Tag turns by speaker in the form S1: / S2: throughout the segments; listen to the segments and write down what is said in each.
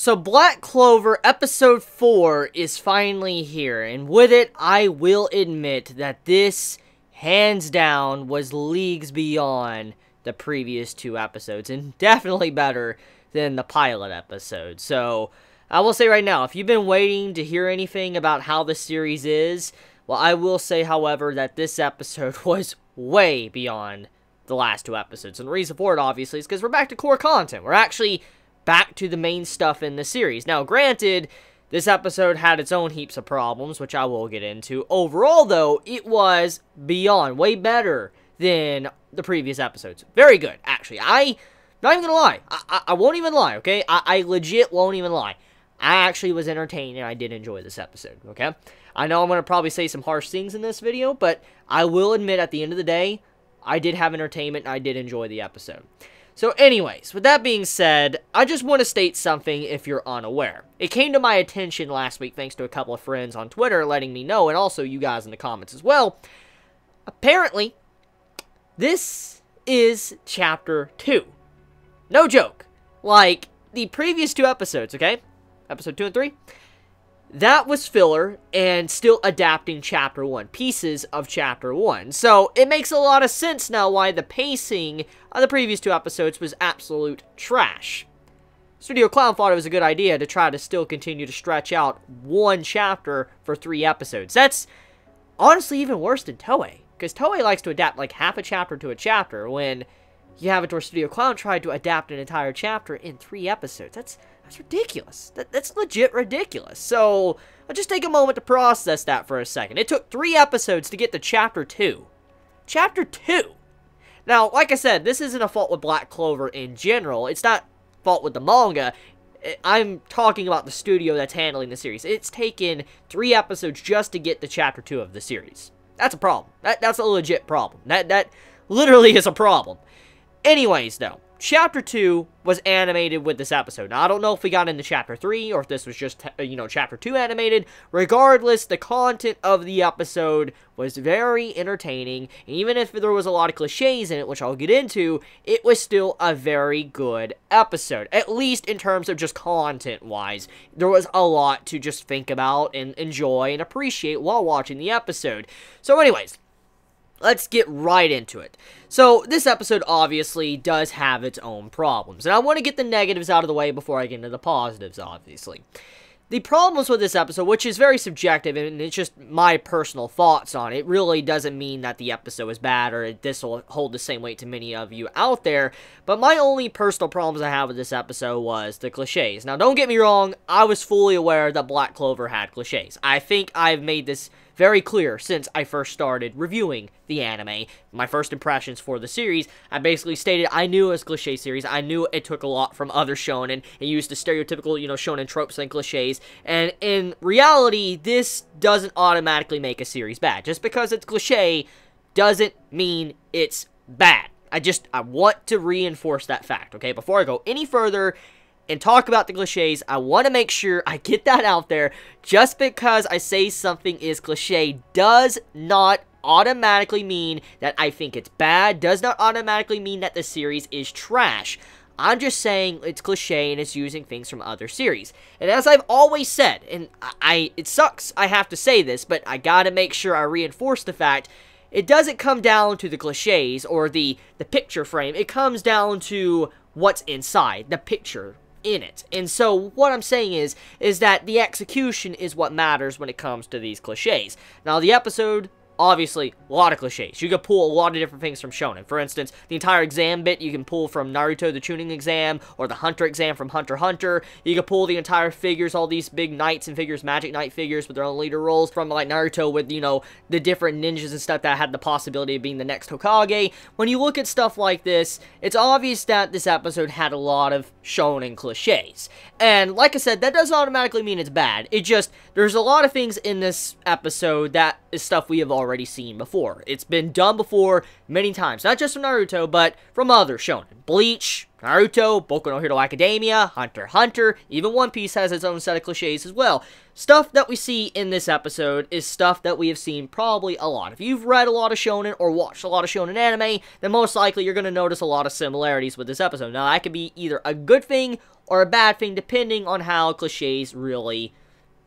S1: So Black Clover episode 4 is finally here, and with it, I will admit that this, hands down, was leagues beyond the previous 2 episodes, and definitely better than the pilot episode. So, I will say right now, if you've been waiting to hear anything about how the series is, well, I will say, however, that this episode was way beyond the last 2 episodes, and the reason for it, obviously, is because we're back to core content. We're actually back to the main stuff in the series. Now, granted, this episode had its own heaps of problems, which I will get into. Overall, though, it was beyond, way better than the previous episodes. Very good, actually. Not even gonna lie. I won't even lie, okay? I legit won't even lie. I actually was entertained, and I did enjoy this episode, okay? I know I'm gonna probably say some harsh things in this video, but I will admit, at the end of the day, I did have entertainment, and I did enjoy the episode. So anyways, with that being said, I just want to state something if you're unaware. It came to my attention last week thanks to a couple of friends on Twitter letting me know, and also you guys in the comments as well. Apparently, this is Chapter 2. No joke. Like, the previous 2 episodes, okay? Episode 2 and 3? That was filler and still adapting Chapter 1, pieces of Chapter 1. So, it makes a lot of sense now why the pacing of the previous 2 episodes was absolute trash. Studio Clown thought it was a good idea to try to still continue to stretch out 1 chapter for 3 episodes. That's honestly even worse than Toei, because Toei likes to adapt like half a chapter to a chapter, when you have it where Studio Clown tried to adapt an entire chapter in 3 episodes. That's ridiculous. That's legit ridiculous. So, I'll just take a moment to process that for a second. It took 3 episodes to get to Chapter 2. Chapter 2! Now, like I said, this isn't a fault with Black Clover in general. It's not fault with the manga. I'm talking about the studio that's handling the series. It's taken 3 episodes just to get to Chapter 2 of the series. That's a problem. That's a legit problem. That literally is a problem. Anyways, though, Chapter 2 was animated with this episode. Now, I don't know if we got into Chapter 3, or if this was just, Chapter 2 animated. Regardless, the content of the episode was very entertaining. Even if there was a lot of cliches in it, which I'll get into, it was still a very good episode. At least in terms of just content-wise. There was a lot to just think about and enjoy and appreciate while watching the episode. So anyways, let's get right into it. So, this episode obviously does have its own problems, and I want to get the negatives out of the way before I get into the positives, obviously. The problems with this episode, which is very subjective, and it's just my personal thoughts on it, really doesn't mean that the episode is bad, or this will hold the same weight to many of you out there, but my only personal problems I have with this episode was the cliches. Now, don't get me wrong, I was fully aware that Black Clover had cliches. I think I've made this very clear since I first started reviewing the anime. My first impressions for the series, I basically stated I knew it was a cliche series. I knew it took a lot from other shonen and used the stereotypical, shonen tropes and cliches. And in reality, this doesn't automatically make a series bad. Just because it's cliche doesn't mean it's bad. I want to reinforce that fact, okay? Before I go any further and talk about the cliches, I want to make sure I get that out there. Just because I say something is cliche does not automatically mean that I think it's bad, does not automatically mean that the series is trash. I'm just saying it's cliche and it's using things from other series. And as I've always said, and it sucks I have to say this, but I gotta make sure I reinforce the fact, it doesn't come down to the cliches or the picture frame. It comes down to what's inside, the picture in it. And so what I'm saying is that the execution is what matters when it comes to these cliches. Now, the episode, obviously, a lot of cliches. You could pull a lot of different things from shonen. For instance, the entire exam bit you can pull from Naruto, the Chunin exam, or the Hunter exam from Hunter x Hunter. You could pull the entire figures, all these big knights and figures, magic knight figures with their own leader roles from, like, Naruto with, the different ninjas and stuff that had the possibility of being the next Hokage. When you look at stuff like this, it's obvious that this episode had a lot of shonen cliches. And, like I said, that doesn't automatically mean it's bad. It just, there's a lot of things in this episode that is stuff we have already seen before. It's been done before many times, not just from Naruto, but from other shonen. Bleach, Naruto, Boku no Hero Academia, Hunter x Hunter, even One Piece has its own set of cliches as well. Stuff that we see in this episode is stuff that we have seen probably a lot. If you've read a lot of shonen or watched a lot of shonen anime, then most likely you're going to notice a lot of similarities with this episode. Now, that could be either a good thing or a bad thing, depending on how cliches really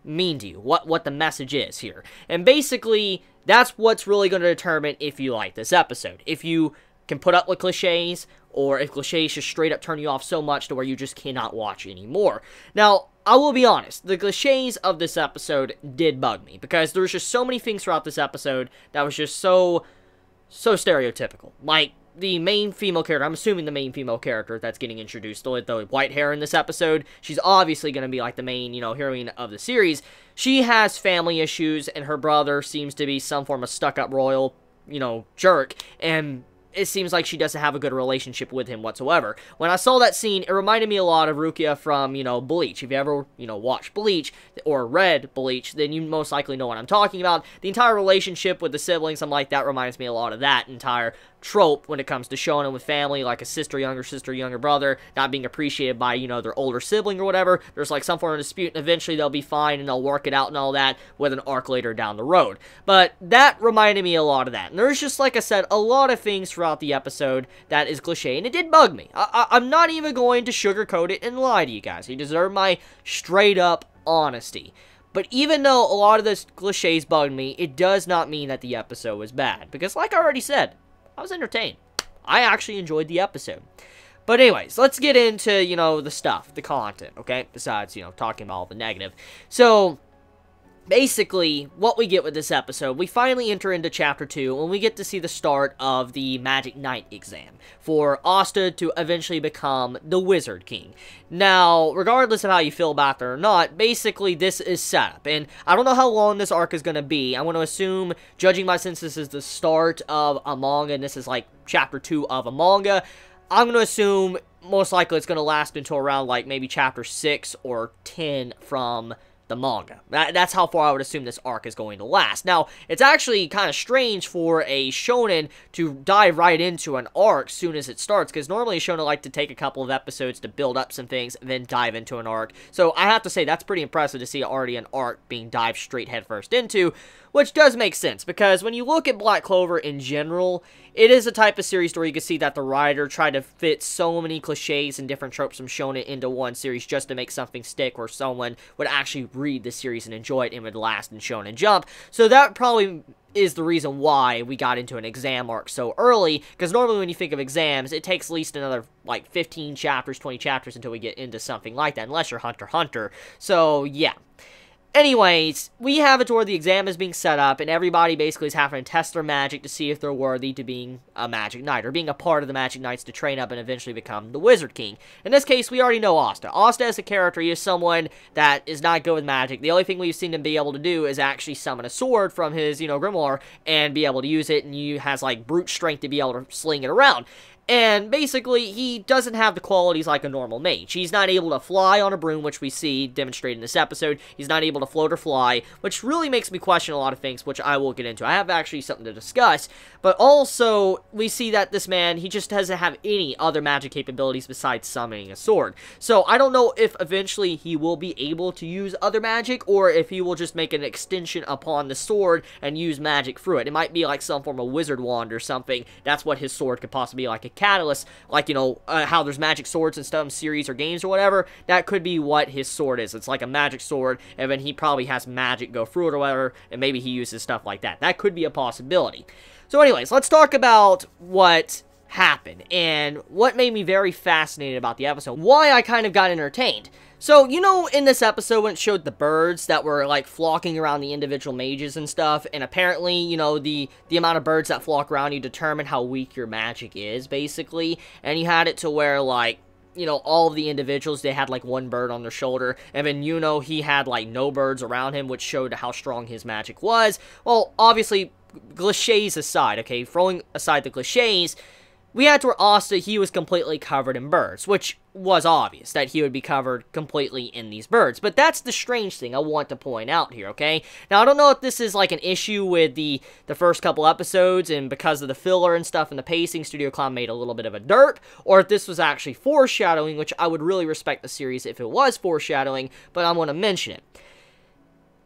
S1: mean to you, what the message is here. And basically, that's what's really going to determine if you like this episode. If you can put up with cliches, or if cliches just straight up turn you off so much to where you just cannot watch anymore. Now, I will be honest, the cliches of this episode did bug me, because there was just so many things throughout this episode that was just so stereotypical. Like, the main female character, I'm assuming the main female character that's getting introduced, the white hair in this episode, she's obviously going to be like the main, heroine of the series. She has family issues, and her brother seems to be some form of stuck-up royal, jerk, and it seems like she doesn't have a good relationship with him whatsoever. When I saw that scene, it reminded me a lot of Rukia from, Bleach. If you ever, watched Bleach, or read Bleach, then you most likely know what I'm talking about. The entire relationship with the siblings, I'm like, that reminds me a lot of that entire trope when it comes to shonen with family, like a sister, younger brother, not being appreciated by, their older sibling or whatever. There's like some form of dispute, and eventually they'll be fine, and they'll work it out and all that with an arc later down the road. But that reminded me a lot of that. And there's just, like I said, a lot of things throughout the episode that is cliche, and it did bug me. I'm not even going to sugarcoat it and lie to you guys. You deserve my straight up honesty. But even though a lot of those cliches bugged me, it does not mean that the episode was bad. Because like I already said, I was entertained. I actually enjoyed the episode. But anyways, let's get into, the stuff, the content, okay? Besides, talking about all the negative. So, basically, what we get with this episode, we finally enter into Chapter 2, and we get to see the start of the Magic Knight exam for Asta to eventually become the Wizard King. Now, regardless of how you feel about that or not, basically, this is set up, and I don't know how long this arc is going to be. I want to assume, judging by since this is the start of a manga, and this is, like, Chapter 2 of a manga, I'm going to assume most likely it's going to last until around, like, maybe Chapter 6 or 10 from the manga. That's how far I would assume this arc is going to last. Now, it's actually kind of strange for a shonen to dive right into an arc soon as it starts, because normally a shonen like to take a couple of episodes to build up some things and then dive into an arc. So I have to say that's pretty impressive to see already an arc being dived straight headfirst into, which does make sense, because when you look at Black Clover in general, it is a type of series where you can see that the writer tried to fit so many cliches and different tropes from shonen into one series just to make something stick where someone would actually read the series and enjoy it and would last in Shonen Jump. So that probably is the reason why we got into an exam arc so early, because normally when you think of exams, it takes at least another, like, 15 chapters, 20 chapters until we get into something like that, unless you're Hunter x Hunter. So, yeah. Anyways, we have it to where the exam is being set up, and everybody basically is having to test their magic to see if they're worthy to being a Magic Knight, or being a part of the Magic Knights to train up and eventually become the Wizard King. In this case, we already know Asta. Asta as a character, he is someone that is not good with magic. The only thing we've seen him be able to do is actually summon a sword from his, grimoire, and be able to use it, and he has, like, brute strength to be able to sling it around. And basically, he doesn't have the qualities like a normal mage. He's not able to fly on a broom, which we see demonstrated in this episode. He's not able to float or fly, which really makes me question a lot of things, which I will get into. I have actually something to discuss. But also, we see that this man, he just doesn't have any other magic capabilities besides summoning a sword. So, I don't know if eventually he will be able to use other magic, or if he will just make an extension upon the sword and use magic through it. It might be like some form of wizard wand or something. That's what his sword could possibly be, like a catalyst, like, how there's magic swords in some series or games or whatever. That could be what his sword is. It's like a magic sword, and then he probably has magic go through it or whatever, and maybe he uses stuff like that. That could be a possibility. So anyways, let's talk about what happened, and what made me very fascinated about the episode, why I kind of got entertained. So, in this episode when it showed the birds that were, like, flocking around the individual mages and stuff, and apparently, the amount of birds that flock around you determine how weak your magic is, basically, and you had it to where, like, all of the individuals, they had, like, one bird on their shoulder, and then, he had, like, no birds around him, which showed how strong his magic was. Well, obviously, cliches aside, okay, throwing aside the cliches, we had to where Asta, he was completely covered in birds, which was obvious that he would be covered completely in these birds. But that's the strange thing I want to point out here, okay? Now, I don't know if this is like an issue with the first couple episodes, and because of the filler and stuff and the pacing, Studio Clown made a little bit of a derp, or if this was actually foreshadowing, which I would really respect the series if it was foreshadowing, but I'm going to mention it.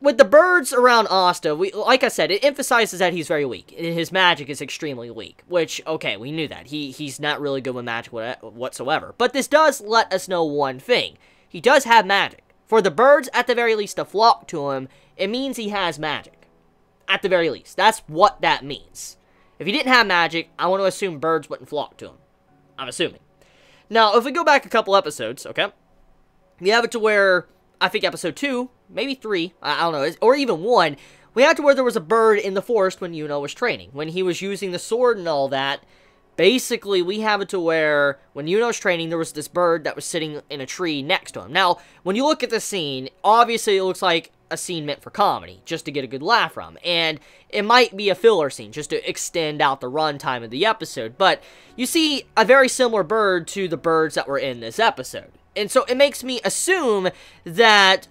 S1: with the birds around Asta, like I said, it emphasizes that he's very weak. His magic is extremely weak, which, okay, we knew that. He's not really good with magic whatsoever. But this does let us know one thing. He does have magic. For the birds, at the very least, to flock to him, it means he has magic. At the very least. That's what that means. If he didn't have magic, I want to assume birds wouldn't flock to him. I'm assuming. Now, if we go back a couple episodes, okay? We have it to where, I think episode 2, maybe 3, I don't know, or even 1, we had to where there was a bird in the forest when Yuno was training. When he was using the sword and all that, basically, we have it to where, when Yuno's training, there was this bird that was sitting in a tree next to him. Now, when you look at the scene, obviously it looks like a scene meant for comedy, just to get a good laugh from. And it might be a filler scene, just to extend out the runtime of the episode. But you see a very similar bird to the birds that were in this episode. And so it makes me assume that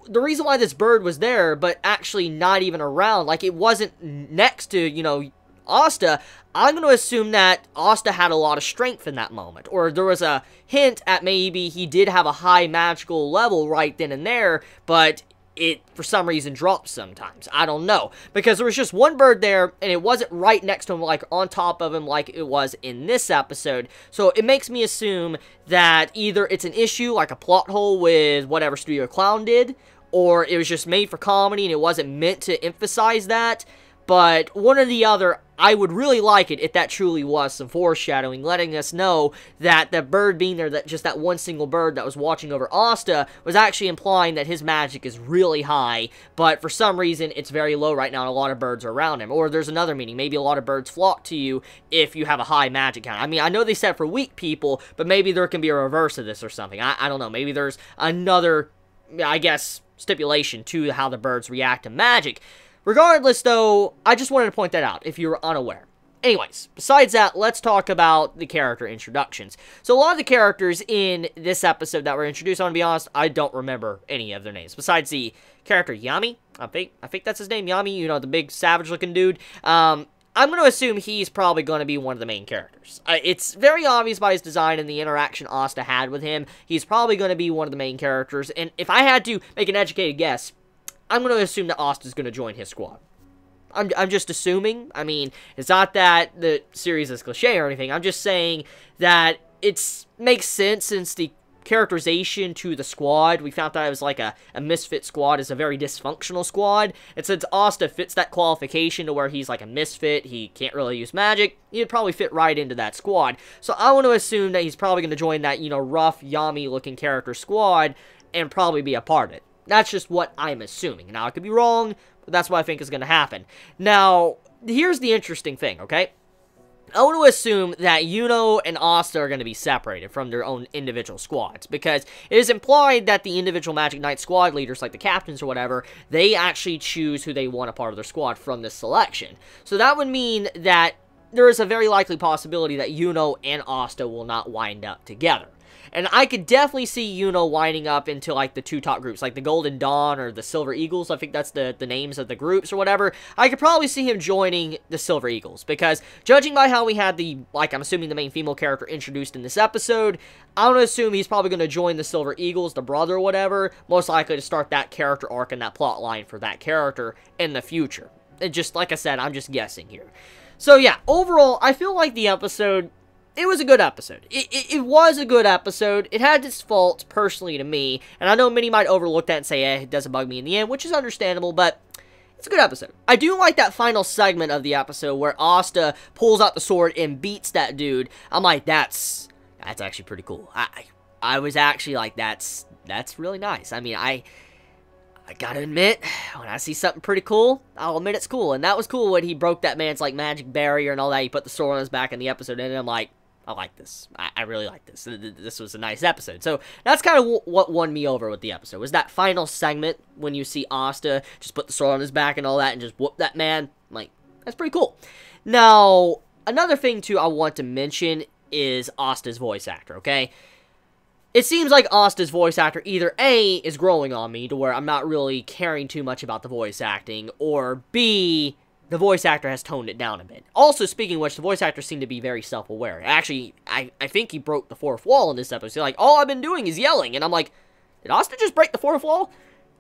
S1: the reason why this bird was there, but actually not even around, like it wasn't next to, you know, Asta, I'm going to assume that Asta had a lot of strength in that moment. Or there was a hint at maybe he did have a high magical level right then and there, but it, for some reason, drops sometimes. I don't know. Because there was just one bird there, and it wasn't right next to him, like, on top of him, like it was in this episode. So, it makes me assume that either it's an issue, like a plot hole with whatever Studio Clown did, or it was just made for comedy, and it wasn't meant to emphasize that. But one or the other, I would really like it if that truly was some foreshadowing, letting us know that the bird being there, that just that one single bird that was watching over Asta, was actually implying that his magic is really high, but for some reason, it's very low right now, and a lot of birds are around him. Or there's another meaning. Maybe a lot of birds flock to you if you have a high magic count. I mean, I know they said for weak people, but maybe there can be a reverse of this or something. I don't know. Maybe there's another, I guess, stipulation to how the birds react to magic. Regardless, though, I just wanted to point that out, if you were unaware. Anyways, besides that, let's talk about the character introductions. So, a lot of the characters in this episode that were introduced, I'm gonna be honest, I don't remember any of their names. Besides the character Yami, I think that's his name, Yami, you know, the big savage-looking dude. I'm going to assume he's probably going to be one of the main characters. It's very obvious by his design and the interaction Asta had with him. He's probably going to be one of the main characters, and if I had to make an educated guess, I'm going to assume that Asta's going to join his squad. I'm just assuming. I mean, it's not that the series is cliche or anything. I'm just saying that it makes sense since the characterization to the squad, we found out it was like a misfit squad, is a very dysfunctional squad. And since Asta fits that qualification to where he's like a misfit, he can't really use magic, he'd probably fit right into that squad. So I want to assume that he's probably going to join that, you know, rough, Yami-looking character squad and probably be a part of it. That's just what I'm assuming. Now, I could be wrong, but that's what I think is going to happen. Now, here's the interesting thing, okay? I want to assume that Yuno and Asta are going to be separated from their own individual squads, because it is implied that the individual Magic Knight squad leaders, like the captains or whatever, they actually choose who they want a part of their squad from this selection. So that would mean that there is a very likely possibility that Yuno and Asta will not wind up together. And I could definitely see Yuno winding up into, like, the two top groups, like the Golden Dawn or the Silver Eagles. I think that's the names of the groups or whatever. I could probably see him joining the Silver Eagles, because judging by how we had the, like, I'm assuming the main female character introduced in this episode, I'm going to assume he's probably going to join the Silver Eagles, the brother or whatever, most likely to start that character arc and that plot line for that character in the future. And just, like I said, I'm just guessing here. So, yeah, overall, I feel like the episode, it was a good episode. It was a good episode. It had its faults, personally, to me. And I know many might overlook that and say, it doesn't bug me in the end, which is understandable, but it's a good episode. I do like that final segment of the episode where Asta pulls out the sword and beats that dude. I'm like, that's actually pretty cool. I was actually like, that's really nice. I mean, I gotta admit, when I see something pretty cool, I'll admit it's cool. And that was cool when he broke that man's, like, magic barrier and all that. He put the sword on his back in the episode, and I'm like, I like this. I really like this. This was a nice episode. So, that's kind of what won me over with the episode, was that final segment when you see Asta just put the sword on his back and all that and just whoop that man. I'm like, that's pretty cool. Now, another thing, too, I want to mention is Asta's voice actor, okay? It seems like Asta's voice actor either A, is growing on me to where I'm not really caring too much about the voice acting, or B, the voice actor has toned it down a bit. Also, speaking of which, the voice actor seemed to be very self-aware. Actually, I think he broke the fourth wall in this episode. Like, all I've been doing is yelling, and I'm like, did Asta just break the fourth wall?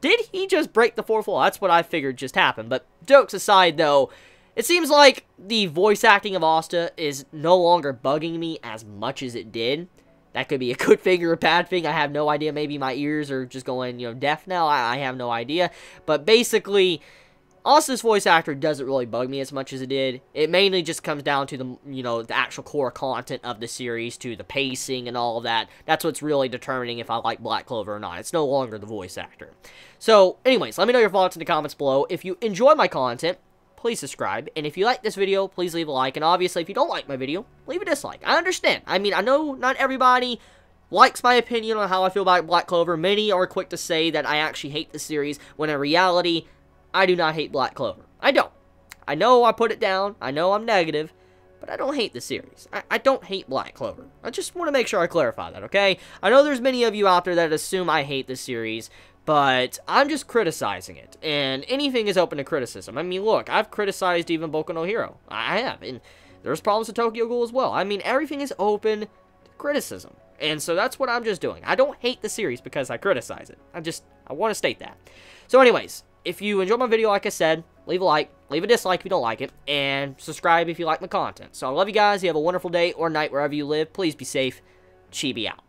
S1: did he just break the fourth wall? That's what I figured just happened. But jokes aside, though, it seems like the voice acting of Asta is no longer bugging me as much as it did. That could be a good thing or a bad thing. I have no idea. Maybe my ears are just going, deaf now. I have no idea. But basically, Asta's voice actor doesn't really bug me as much as it did. It mainly just comes down to the, the actual core content of the series, to the pacing and all of that. That's what's really determining if I like Black Clover or not. It's no longer the voice actor. So, anyways, let me know your thoughts in the comments below. If you enjoy my content, please subscribe. And if you like this video, please leave a like. And obviously, if you don't like my video, leave a dislike. I understand. I mean, I know not everybody likes my opinion on how I feel about Black Clover. Many are quick to say that I actually hate the series, when in reality, I do not hate Black Clover. I don't. I know I put it down. I know I'm negative. But I don't hate the series. I don't hate Black Clover. I just want to make sure I clarify that, okay? I know there's many of you out there that assume I hate the series, but I'm just criticizing it. And anything is open to criticism. I mean, look, I've criticized even Boku no Hero. I have. And there's problems with Tokyo Ghoul as well. I mean, everything is open to criticism. And so that's what I'm just doing. I don't hate the series because I criticize it. I want to state that. So anyways, if you enjoyed my video, like I said, leave a like, leave a dislike if you don't like it, and subscribe if you like my content. So I love you guys. You have a wonderful day or night wherever you live. Please be safe. Chibi out.